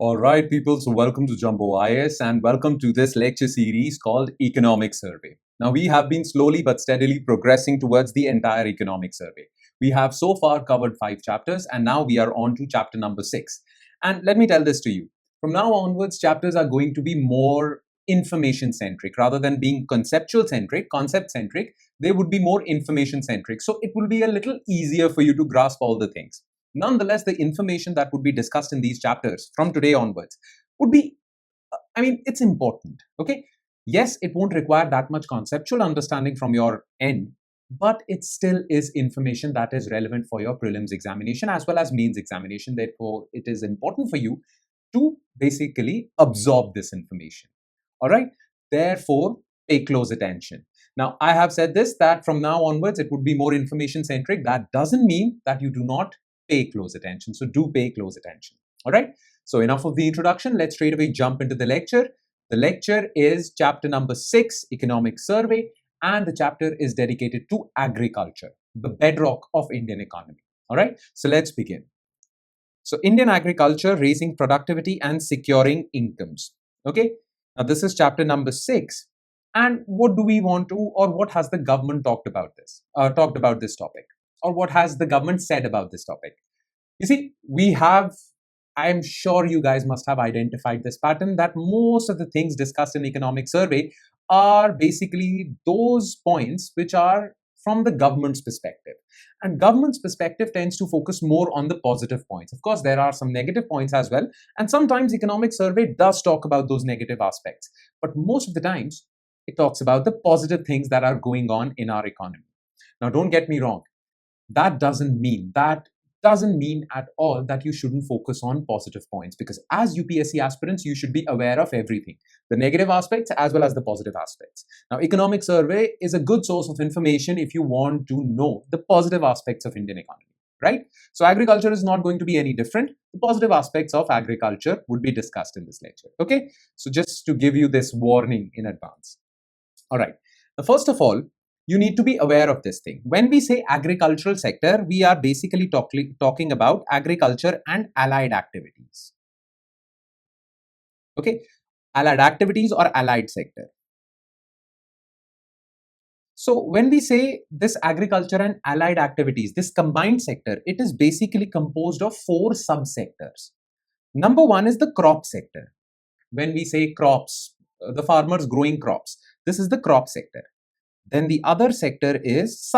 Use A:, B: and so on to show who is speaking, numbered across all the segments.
A: All right, people. So, welcome to Jumbo IS and welcome to this lecture series called Economic Survey. Now, we have been slowly but steadily progressing towards the entire economic survey. We have so far covered 5 chapters and now we are on to chapter number 6. And let me tell this to you from now onwards, chapters are going to be more information centric rather than being conceptual centric, concept centric. They would be more information centric. So, it will be a little easier for you to grasp all the things. Nonetheless, the information that would be discussed in these chapters from today onwards would be, it's important. Okay. Yes, it won't require that much conceptual understanding from your end, but it still is information that is relevant for your prelims examination as well as mains examination. Therefore, it is important for you to basically absorb this information. All right. Therefore, pay close attention. Now, I have said this that from now onwards, it would be more information centric. That doesn't mean that you do not pay close attention. So do pay close attention. All right. So enough of the introduction. Let's straight away jump into the lecture. The lecture is chapter number 6, Economic Survey, and the chapter is dedicated to agriculture, the bedrock of Indian economy. All right. So let's begin. So Indian agriculture, raising productivity and securing incomes. Okay. Now this is chapter number 6. And what do we want to, or what has the government talked about this topic? Or what has the government said about this topic? You see, I'm sure you guys must have identified this pattern that most of the things discussed in economic survey are basically those points which are from the government's perspective. And government's perspective tends to focus more on the positive points. Of course, there are some negative points as well. And sometimes economic survey does talk about those negative aspects. But most of the times, it talks about the positive things that are going on in our economy. Now, don't get me wrong. That doesn't mean at all that you shouldn't focus on positive points, because as UPSC aspirants, you should be aware of everything, the negative aspects as well as the positive aspects. Now, economic survey is a good source of information if you want to know the positive aspects of Indian economy, right? So agriculture is not going to be any different. The positive aspects of agriculture would be discussed in this lecture. Okay, so just to give you this warning in advance. All right. Now, first of all, you need to be aware of this thing. When we say agricultural sector, we are basically talking about agriculture and allied activities. Okay, allied activities or allied sector. So when we say this agriculture and allied activities, this combined sector, it is basically composed of 4 subsectors. Number 1 is the crop sector. When we say crops, the farmers growing crops, this is the crop sector. Then the other sector is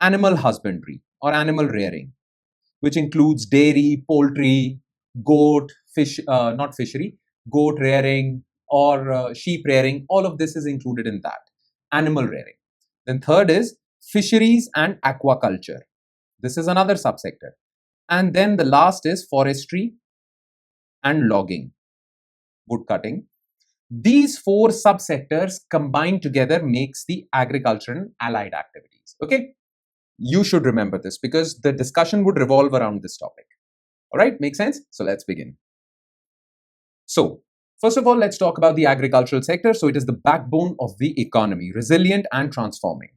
A: animal husbandry or animal rearing, which includes dairy, poultry, goat, goat rearing or sheep rearing. All of this is included in that, animal rearing. Then third is fisheries and aquaculture. This is another subsector. And then the last is forestry and logging, wood cutting. These 4 subsectors combined together makes the agriculture and allied activities. Okay, you should remember this because the discussion would revolve around this topic. All right, makes sense? So let's begin. So first of all, let's talk about the agricultural sector. So it is the backbone of the economy, resilient and transforming.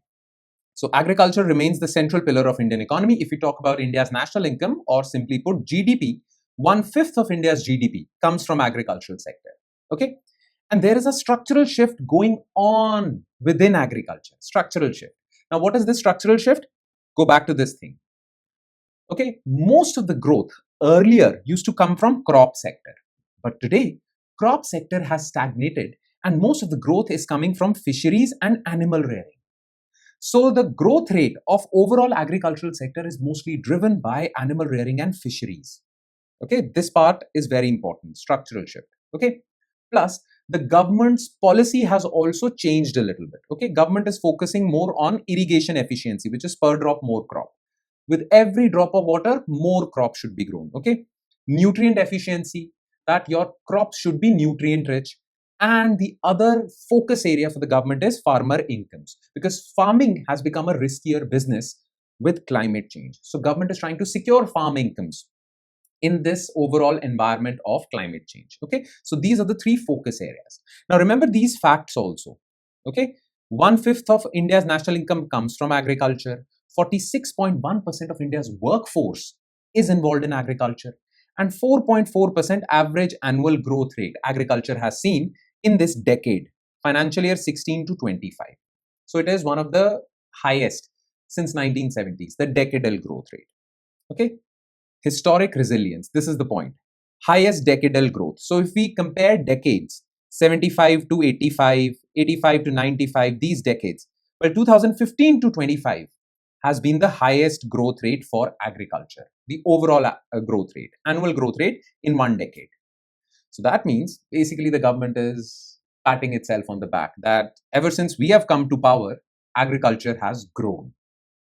A: So agriculture remains the central pillar of Indian economy. If we talk about India's national income, or simply put GDP, 1/5 of India's GDP comes from agricultural sector. Okay. And there is a structural shift going on within agriculture. Structural shift. Now, what is this structural shift? Go back to this thing. Okay, most of the growth earlier used to come from crop sector. But today, crop sector has stagnated and most of the growth is coming from fisheries and animal rearing. So the growth rate of overall agricultural sector is mostly driven by animal rearing and fisheries. Okay, this part is very important, structural shift. Okay, plus the government's policy has also changed a little bit. Okay, government is focusing more on irrigation efficiency, which is per drop more crop. With every drop of water, more crop should be grown. Okay, nutrient efficiency, that your crops should be nutrient rich. And the other focus area for the government is farmer incomes, because farming has become a riskier business with climate change. So government is trying to secure farm incomes in this overall environment of climate change. Okay, so these are the 3 focus areas. Now remember these facts also. Okay, 1/5 of India's national income comes from agriculture. 46.1% of India's workforce is involved in agriculture, and 4.4% average annual growth rate agriculture has seen in this decade, financial year 16 to 25. So it is one of the highest since 1970s, the decadal growth rate. Okay, historic resilience, this is the point. Highest decadal growth. So if we compare decades, 75 to 85, 85 to 95, these decades, well, 2015 to 25 has been the highest growth rate for agriculture, the overall growth rate, annual growth rate in one decade. So that means basically the government is patting itself on the back that ever since we have come to power, agriculture has grown.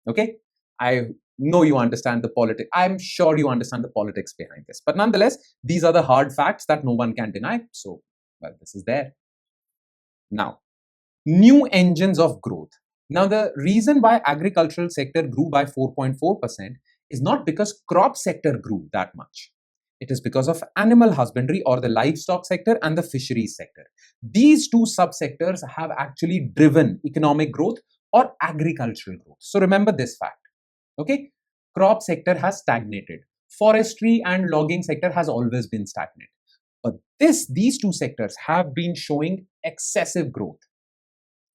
A: Okay, I know you understand the politics. I'm sure you understand the politics behind this. But nonetheless, these are the hard facts that no one can deny. So, well, this is there. Now, new engines of growth. Now, the reason why agricultural sector grew by 4.4% is not because crop sector grew that much. It is because of animal husbandry or the livestock sector and the fisheries sector. These two subsectors have actually driven economic growth or agricultural growth. So remember this fact. Okay, crop sector has stagnated. Forestry and logging sector has always been stagnant. But these two sectors have been showing excessive growth.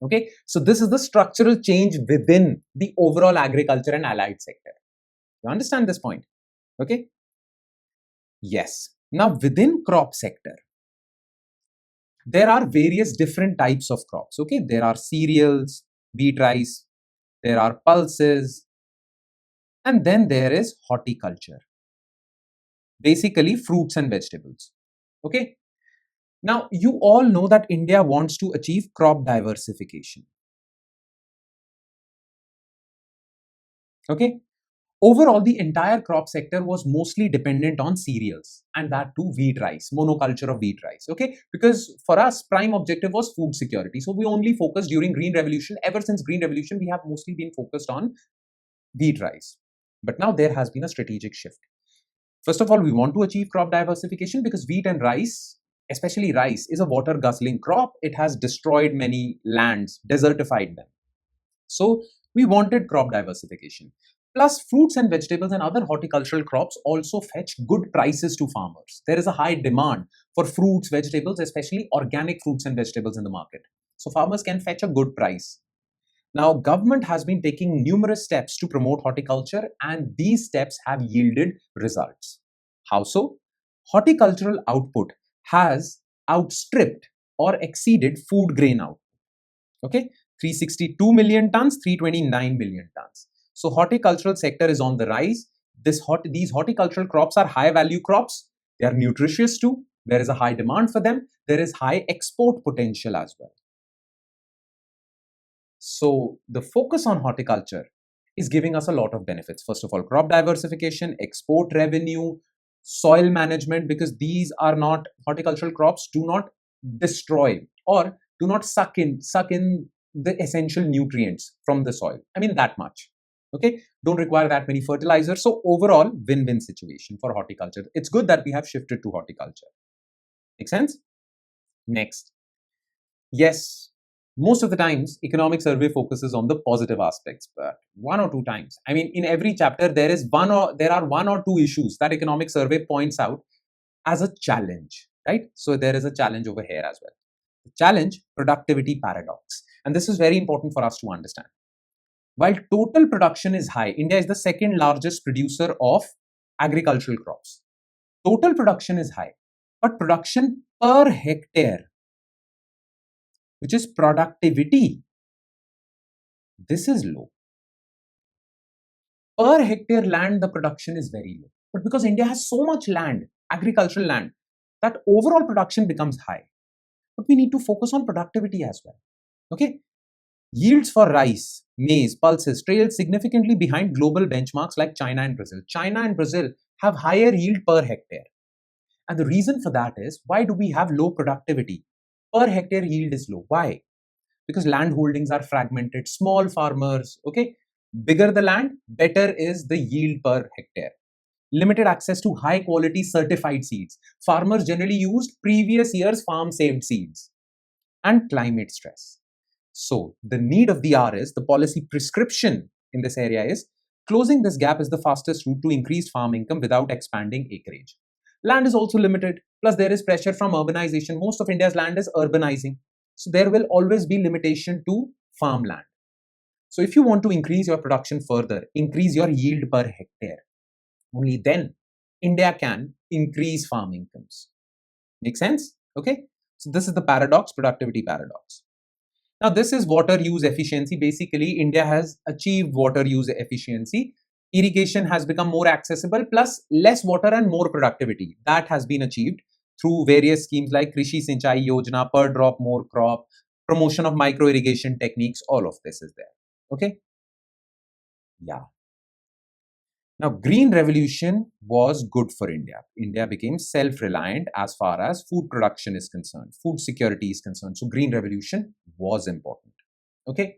A: Okay, so this is the structural change within the overall agriculture and allied sector. You understand this point? Okay. Yes. Now within crop sector, there are various different types of crops. Okay, there are cereals, wheat, rice, there are pulses, and then there is horticulture, basically fruits and vegetables. Okay. Now you all know that India wants to achieve crop diversification. Okay. Overall, the entire crop sector was mostly dependent on cereals, and that too wheat rice, monoculture of wheat rice. Okay, because for us, prime objective was food security. So we only focused during Green Revolution. Ever since Green Revolution, we have mostly been focused on wheat rice. But now there has been a strategic shift. First of all, we want to achieve crop diversification because wheat and rice, especially rice, is a water guzzling crop. It has destroyed many lands, desertified them. So we wanted crop diversification. Plus, fruits and vegetables and other horticultural crops also fetch good prices to farmers. There is a high demand for fruits, vegetables, especially organic fruits and vegetables in the market. So farmers can fetch a good price. Now, government has been taking numerous steps to promote horticulture, and these steps have yielded results. How so? Horticultural output has outstripped or exceeded food grain output. Okay, 362 million tons, 329 million tons. So horticultural sector is on the rise. These horticultural crops are high value crops. They are nutritious too. There is a high demand for them. There is high export potential as well. So the focus on horticulture is giving us a lot of benefits. First of all, crop diversification, export revenue, soil management, because these are not, horticultural crops do not destroy or do not suck in the essential nutrients from the soil. I mean that much. Okay, don't require that many fertilizers. So overall, win-win situation for horticulture. It's good that we have shifted to horticulture. Make sense? Next. Yes, most of the times, economic survey focuses on the positive aspects, but one or two times. I mean, in every chapter, there are one or two issues that economic survey points out as a challenge, right? So there is a challenge over here as well. The challenge, productivity paradox. And this is very important for us to understand. While total production is high, India is the second largest producer of agricultural crops. Total production is high, but production per hectare, which is productivity, this is low. Per hectare land, the production is very low. But because India has so much land, agricultural land, that overall production becomes high. But we need to focus on productivity as well. Okay? Yields for rice, maize, pulses trail significantly behind global benchmarks like China and Brazil. China and Brazil have higher yield per hectare. And the reason for that is, why do we have low productivity? Per hectare yield is low. Why? Because land holdings are fragmented, small farmers, okay? Bigger the land, better is the yield per hectare. Limited access to high quality certified seeds. Farmers generally used previous year's farm saved seeds. And climate stress. So the need of the hour is, the policy prescription in this area is, closing this gap is the fastest route to increased farm income without expanding acreage. Land is also limited. Plus, there is pressure from urbanization. Most of India's land is urbanizing. So, there will always be limitation to farmland. So, if you want to increase your production further, increase your yield per hectare, only then India can increase farm incomes. Make sense? Okay. So, this is the paradox, productivity paradox. Now, this is water use efficiency. Basically, India has achieved water use efficiency. Irrigation has become more accessible, plus less water and more productivity. That has been achieved through various schemes like Krishi Sinchai Yojana, per drop more crop, promotion of micro irrigation techniques. All of this is there. Okay. Yeah. Now, green revolution was good for India. India became self-reliant as far as food production is concerned, food security is concerned. So, green revolution was important. Okay.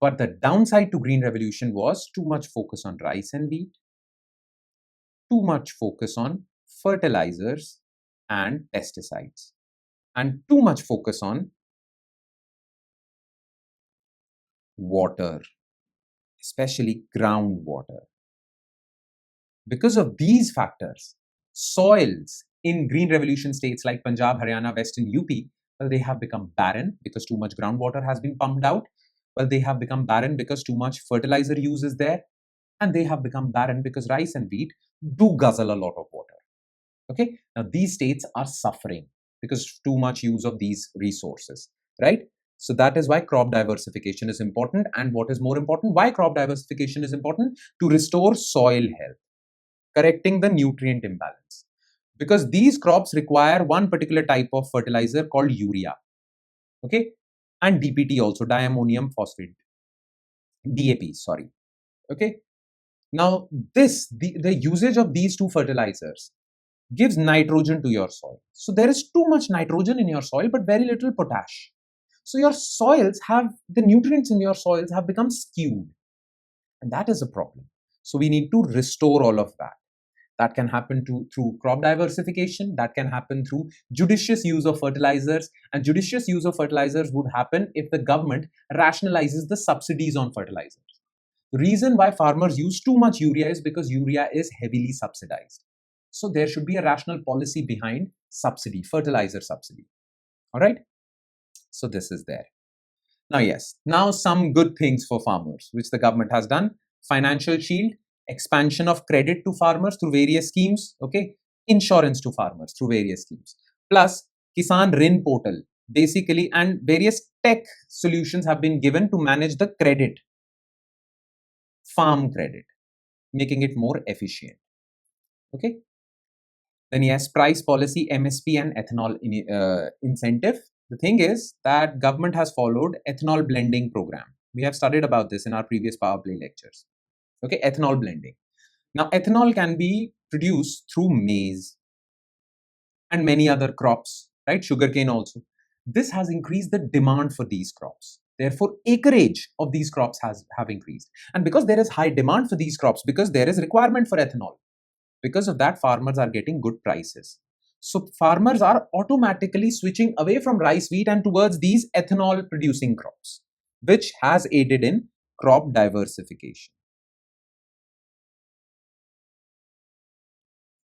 A: But the downside to green revolution was too much focus on rice and wheat, too much focus on fertilizers and pesticides, and too much focus on water, especially groundwater. Because of these factors, soils in green revolution states like Punjab, Haryana, Western UP, well, they have become barren because too much groundwater has been pumped out. Well, they have become barren because too much fertilizer use is there. And they have become barren because rice and wheat do guzzle a lot of water. Okay. Now, these states are suffering because too much use of these resources, right? So that is why crop diversification is important. And what is more important, why crop diversification is important? To restore soil health, correcting the nutrient imbalance. Because these crops require one particular type of fertilizer called urea, okay, and DPT also, diammonium phosphate, DAP, sorry, okay. Now, the usage of these two fertilizers gives nitrogen to your soil. So there is too much nitrogen in your soil, but very little potash. So your soils have, the nutrients in your soils have become skewed. And that is a problem. So we need to restore all of that. That can happen through crop diversification. That can happen through judicious use of fertilizers. And judicious use of fertilizers would happen if the government rationalizes the subsidies on fertilizers. The reason why farmers use too much urea is because urea is heavily subsidized. So there should be a rational policy behind subsidy, fertilizer subsidy. All right. So this is there. Now, yes, now some good things for farmers, which the government has done. Financial shield, expansion of credit to farmers through various schemes, okay, insurance to farmers through various schemes, plus Kisan Rin portal, basically, and various tech solutions have been given to manage the credit, farm credit, making it more efficient, okay. Then yes, price policy, MSP and ethanol incentive. The thing is that government has followed ethanol blending program. We have studied about this in our previous Powerplay lectures. Okay, ethanol blending. Now, ethanol can be produced through maize and many other crops, right? Sugarcane also. This has increased the demand for these crops. Therefore, acreage of these crops have increased. And because there is high demand for these crops, because there is requirement for ethanol, because of that, farmers are getting good prices. So farmers are automatically switching away from rice, wheat and towards these ethanol producing crops, which has aided in crop diversification.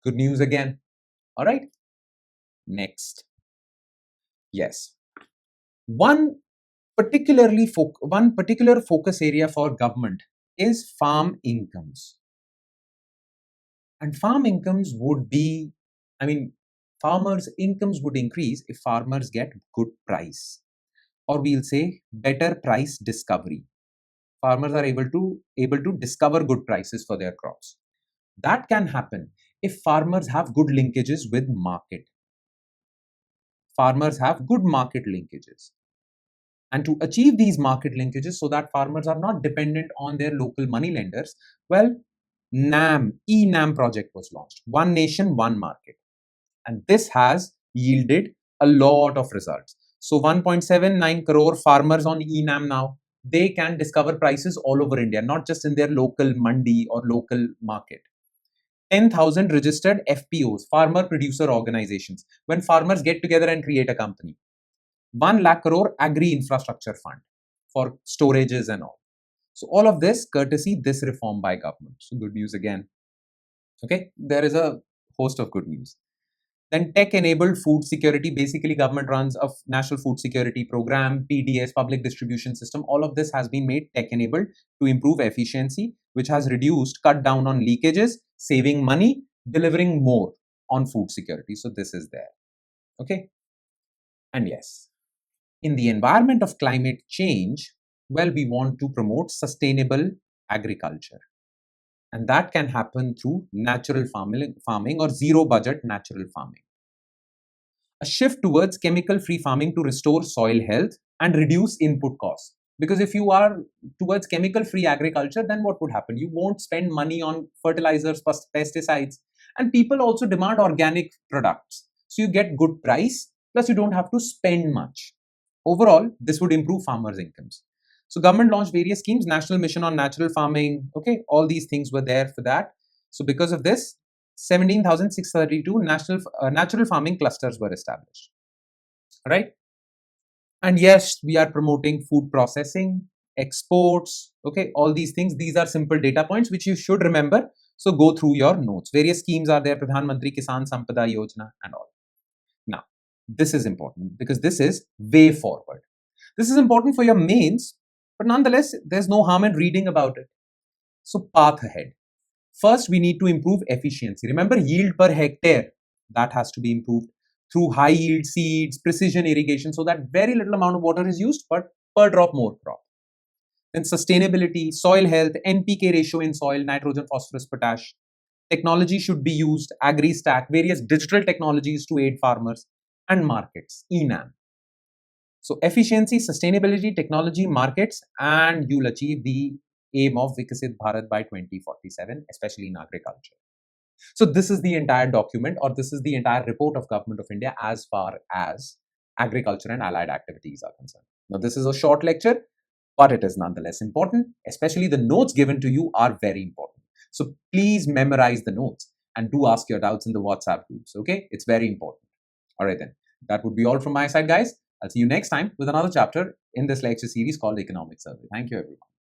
A: Good news again. All right. Next. Yes. One particular focus area for government is farm incomes. And farm incomes would be, farmers' incomes would increase if farmers get good price, or we'll say better price discovery. Farmers are able to discover good prices for their crops. That can happen if farmers have good linkages with market. Farmers have good market linkages. And to achieve these market linkages so that farmers are not dependent on their local money lenders, well, NAM project was launched. One nation, one market. And this has yielded a lot of results. So 1.79 crore farmers on eNAM now, they can discover prices all over India, not just in their local mandi or local market. 10,000 registered FPOs, farmer producer organizations, when farmers get together and create a company. 1 lakh crore agri infrastructure fund for storages and all. So all of this courtesy this reform by government. So good news again. Okay, there is a host of good news. Then tech-enabled food security. Basically, government runs a national food security program, PDS, public distribution system. All of this has been made tech-enabled to improve efficiency, which has cut down on leakages, saving money, delivering more on food security. So this is there. Okay. And yes, in the environment of climate change, well, we want to promote sustainable agriculture. And that can happen through natural farming or zero budget natural farming. A shift towards chemical-free farming to restore soil health and reduce input costs. Because if you are towards chemical-free agriculture, then what would happen? You won't spend money on fertilizers, pesticides, and people also demand organic products. So you get good price, plus you don't have to spend much. Overall, this would improve farmers' incomes. So government launched various schemes, National Mission on Natural Farming. Okay, all these things were there for that. So because of this, 17,632 natural farming clusters were established. Right? And yes, we are promoting food processing, exports, okay, all these things. These are simple data points which you should remember. So go through your notes. Various schemes are there, Pradhan Mantri Kisan Sampada Yojana and all. Now, this is important because this is way forward. This is important for your mains, but nonetheless, there's no harm in reading about it. So path ahead. First, we need to improve efficiency. Remember, yield per hectare, that has to be improved through high yield seeds, precision irrigation, so that very little amount of water is used, but per drop more crop. Then sustainability, soil health, NPK ratio in soil, nitrogen, phosphorus, potash. Technology should be used, AgriStack, various digital technologies to aid farmers, and markets, ENAM. So efficiency, sustainability, technology, markets, and you'll achieve the aim of Vikasit Bharat by 2047, especially in agriculture. So this is the entire document, or this is the entire report of Government of India as far as agriculture and allied activities are concerned. Now this is a short lecture, but it is nonetheless important. Especially the notes given to you are very important. So please memorize the notes and do ask your doubts in the WhatsApp groups. Okay, it's very important. All right then, that would be all from my side, guys. I'll see you next time with another chapter in this lecture series called Economic Survey. Thank you, everyone.